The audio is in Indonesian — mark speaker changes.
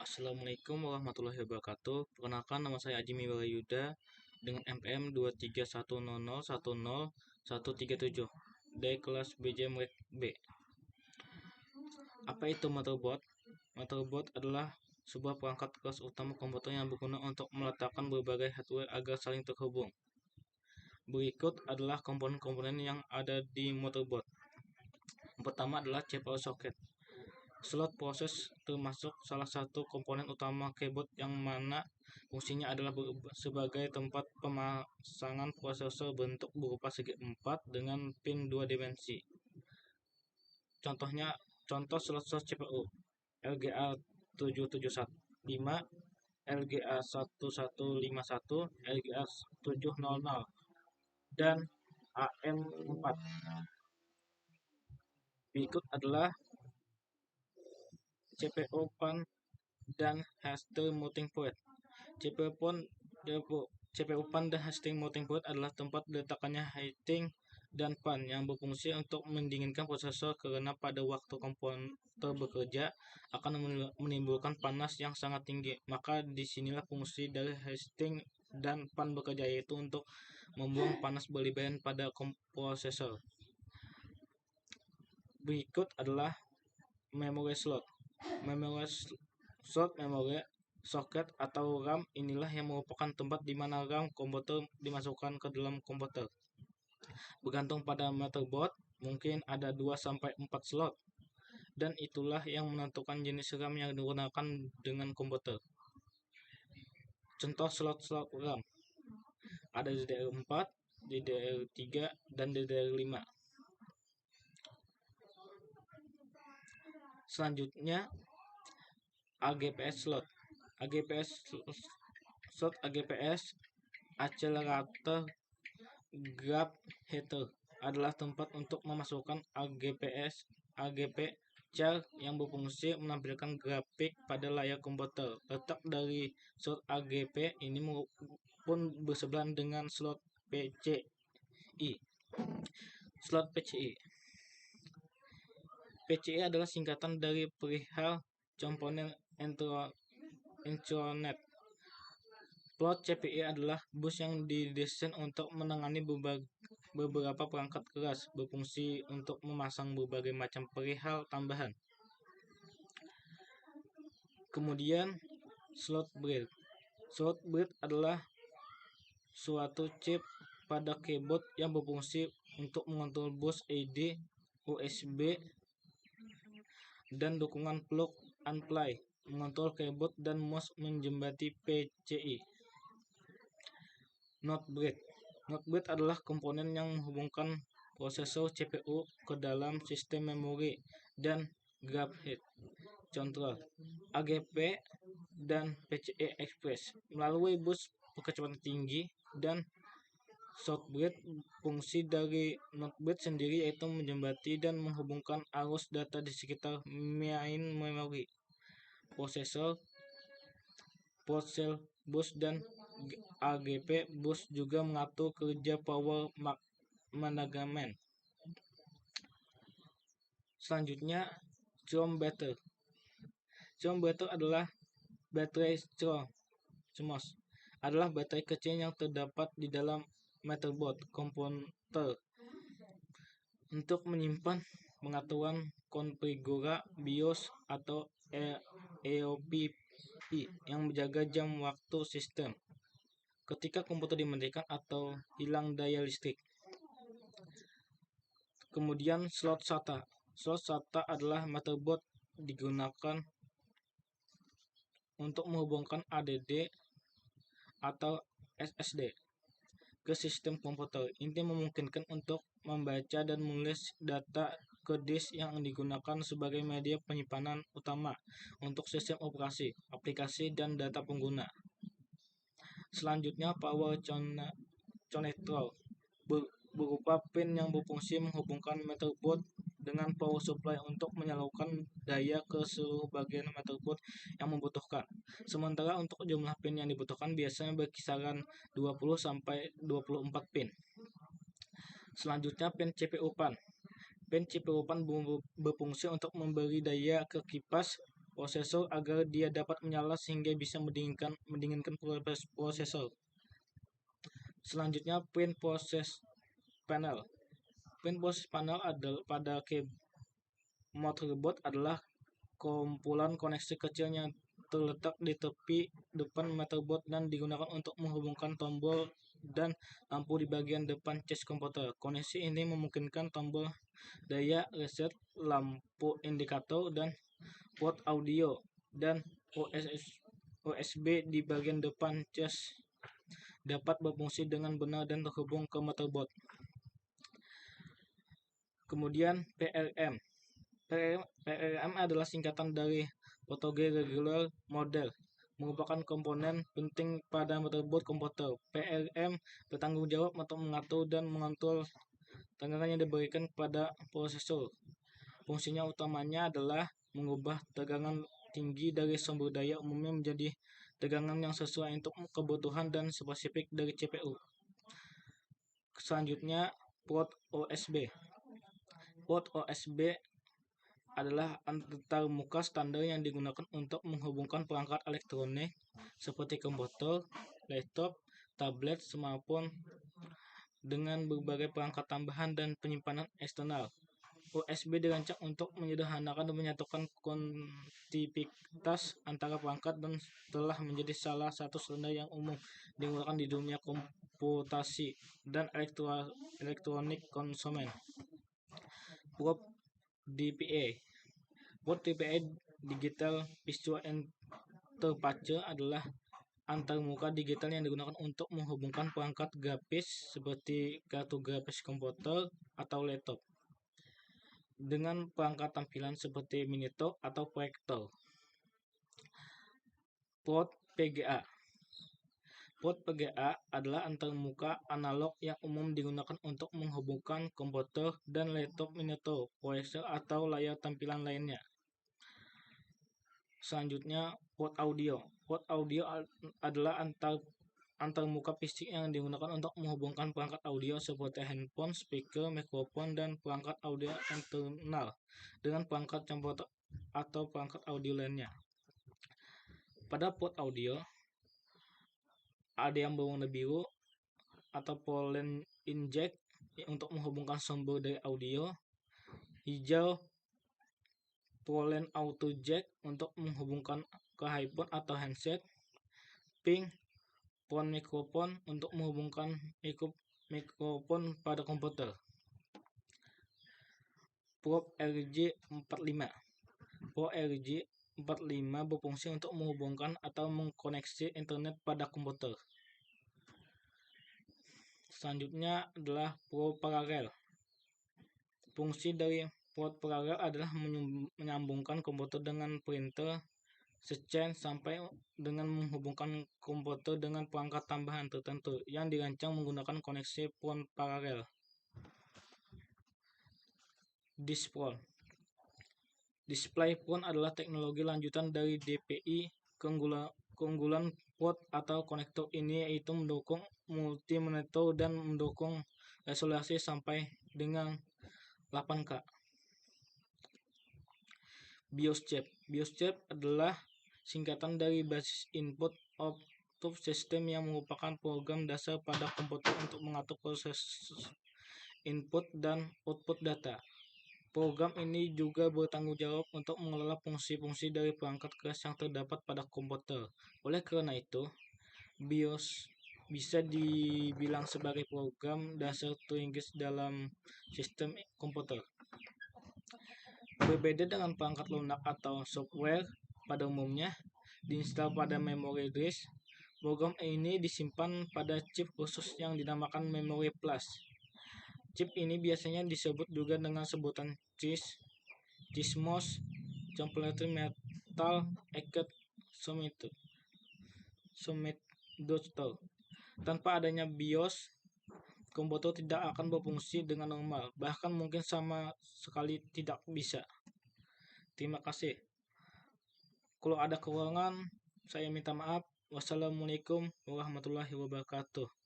Speaker 1: Assalamualaikum warahmatullahi wabarakatuh. Perkenalkan, nama saya Aji Miwalayuda dengan MPM 23100101137 dari kelas BJ Murid B. Apa itu motherboard? Motherboard adalah sebuah perangkat kelas utama komputer yang berguna untuk meletakkan berbagai hardware agar saling terhubung. Berikut adalah komponen-komponen yang ada di motherboard. Yang pertama adalah CPU socket. Slot proses termasuk salah satu komponen utama keyboard yang mana fungsinya adalah sebagai tempat pemasangan prosesor bentuk berupa segi 4 dengan pin 2 dimensi. Contoh slot CPU LGA 775, LGA 1151, LGA 700, dan AM4. Berikut adalah CPU PAN dan hashtag mounting point. CPU PAN dan hashtag mounting point adalah tempat diletakkannya heating dan PAN yang berfungsi untuk mendinginkan prosesor karena pada waktu komputer bekerja akan menimbulkan panas yang sangat tinggi. Maka disinilah fungsi dari heating dan PAN bekerja, yaitu untuk membuang panas berlebihan pada prosesor. Berikut adalah memory slot. Memory socket atau RAM inilah yang merupakan tempat di mana RAM komputer dimasukkan ke dalam komputer. Bergantung pada motherboard, mungkin ada 2-4 slot, dan itulah yang menentukan jenis RAM yang digunakan dengan komputer. Contoh slot RAM ada DDR4, DDR3, dan DDR5. Selanjutnya AGPS slot. AGPS Accelerator Graph Header adalah tempat untuk memasukkan AGP chart yang berfungsi menampilkan grafik pada layar komputer. Letak dari slot AGP ini pun bersebelahan dengan slot PCI. Slot PCI adalah singkatan dari perihal komponen intranet. Plot CPI adalah bus yang didesain untuk menangani beberapa perangkat keras, berfungsi untuk memasang berbagai macam perihal tambahan. Kemudian slot bridge. Slot bridge adalah suatu chip pada keyboard yang berfungsi untuk mengontrol bus LED, USB, dan dukungan plug and play, mengontrol keyboard dan mouse menjembati PCI. Not bridge adalah komponen yang menghubungkan prosesor CPU ke dalam sistem memori dan graphic control AGP dan PCI Express melalui bus berkecepatan tinggi. Dan short bridge, fungsi dari not bridge sendiri yaitu menjembati dan menghubungkan arus data di sekitar main memori, prosesor, cell bus, dan AGP bus juga mengatur kerja power management. Selanjutnya CROM battery. CROM battery adalah baterai CMOS adalah baterai kecil yang terdapat di dalam motherboard komputer untuk menyimpan pengaturan konfigurasi BIOS atau EOP yang menjaga jam waktu sistem ketika komputer dimatikan atau hilang daya listrik. Kemudian slot SATA. Slot SATA adalah motherboard digunakan untuk menghubungkan ADD atau SSD ke sistem komputer. Ini memungkinkan untuk membaca dan menulis data ke disk yang digunakan sebagai media penyimpanan utama untuk sistem operasi, aplikasi, dan data pengguna. Selanjutnya power connector berupa pin yang berfungsi menghubungkan motherboard dengan power supply untuk menyalurkan daya ke seluruh bagian motherboard yang membutuhkan. Sementara untuk jumlah pin yang dibutuhkan biasanya berkisaran 20-24 pin. Selanjutnya pin CPU PAN. Pin CPU PAN berfungsi untuk memberi daya ke kipas prosesor agar dia dapat menyala sehingga bisa mendinginkan prosesor. Selanjutnya, print process panel. Print process panel pada motherboard adalah kumpulan koneksi kecil yang terletak di tepi depan motherboard dan digunakan untuk menghubungkan tombol dan lampu di bagian depan chassis komputer. Koneksi ini memungkinkan tombol daya reset, lampu indikator, dan port audio dan USB di bagian depan chassis dapat berfungsi dengan benar dan terhubung ke motherboard. Kemudian PRM. PRM adalah singkatan dari Portage Regular Model, merupakan komponen penting pada motherboard komputer. PRM bertanggung jawab untuk mengatur dan mengontrol tegangan yang diberikan kepada prosesor. Fungsinya utamanya adalah mengubah tegangan tinggi dari sumber daya umumnya menjadi tegangan yang sesuai untuk kebutuhan dan spesifik dari CPU. Selanjutnya, port USB. Port USB adalah antarmuka standar yang digunakan untuk menghubungkan perangkat elektronik seperti komputer, laptop, tablet, smartphone dengan berbagai perangkat tambahan dan penyimpanan eksternal. USB dirancang untuk menyederhanakan dan menyatukan konektivitas antara perangkat dan telah menjadi salah satu standar yang umum digunakan di dunia komputasi dan elektronik konsumen. Port DPA. Port DPA Digital Visual Interface adalah antarmuka digital yang digunakan untuk menghubungkan perangkat grafis seperti kartu grafis komputer atau laptop dengan perangkat tampilan seperti monitor atau proyektor. Port VGA. Port VGA adalah antarmuka analog yang umum digunakan untuk menghubungkan komputer dan laptop, monitor, proyektor atau layar tampilan lainnya. Selanjutnya, port audio. Port audio adalah antarmuka fisik yang digunakan untuk menghubungkan perangkat audio seperti handphone, speaker, mikrofon, dan perangkat audio internal dengan perangkat komputer atau perangkat audio lainnya. Pada port audio, ada yang berwarna biru atau pollen inject untuk menghubungkan sumber dari audio, hijau pollen auto jack untuk menghubungkan ke handphone atau handset, pink phone mikrofon untuk menghubungkan mikrofon pada komputer. Probe RJ45. Probe RJ45 berfungsi untuk menghubungkan atau mengkoneksi internet pada komputer. Selanjutnya adalah probe paralel. Fungsi dari probe paralel adalah menyambungkan komputer dengan printer scan sampai dengan menghubungkan komputer dengan perangkat tambahan tertentu yang dirancang menggunakan koneksi port paralel. DisplayPort adalah teknologi lanjutan dari DPI. Keunggulan port atau konektor ini yaitu mendukung multi-monitor dan mendukung resolusi sampai dengan 8K. BIOS chip. BIOS chip adalah singkatan dari Basis Input Output System yang merupakan program dasar pada komputer untuk mengatur proses input dan output data. Program ini juga bertanggung jawab untuk mengelola fungsi-fungsi dari perangkat keras yang terdapat pada komputer. Oleh karena itu, BIOS bisa dibilang sebagai program dasar tertinggi dalam sistem komputer. Berbeda dengan perangkat lunak atau software pada umumnya diinstal pada memory disk, program ini disimpan pada chip khusus yang dinamakan memory flash. Chip ini biasanya disebut juga dengan sebutan CMOS, Completely Metal Eclipse Semiconductor. Tanpa adanya BIOS, komputer tidak akan berfungsi dengan normal, bahkan mungkin sama sekali tidak bisa. Terima kasih. Kalau ada kekurangan, saya minta maaf. Wassalamualaikum warahmatullahi wabarakatuh.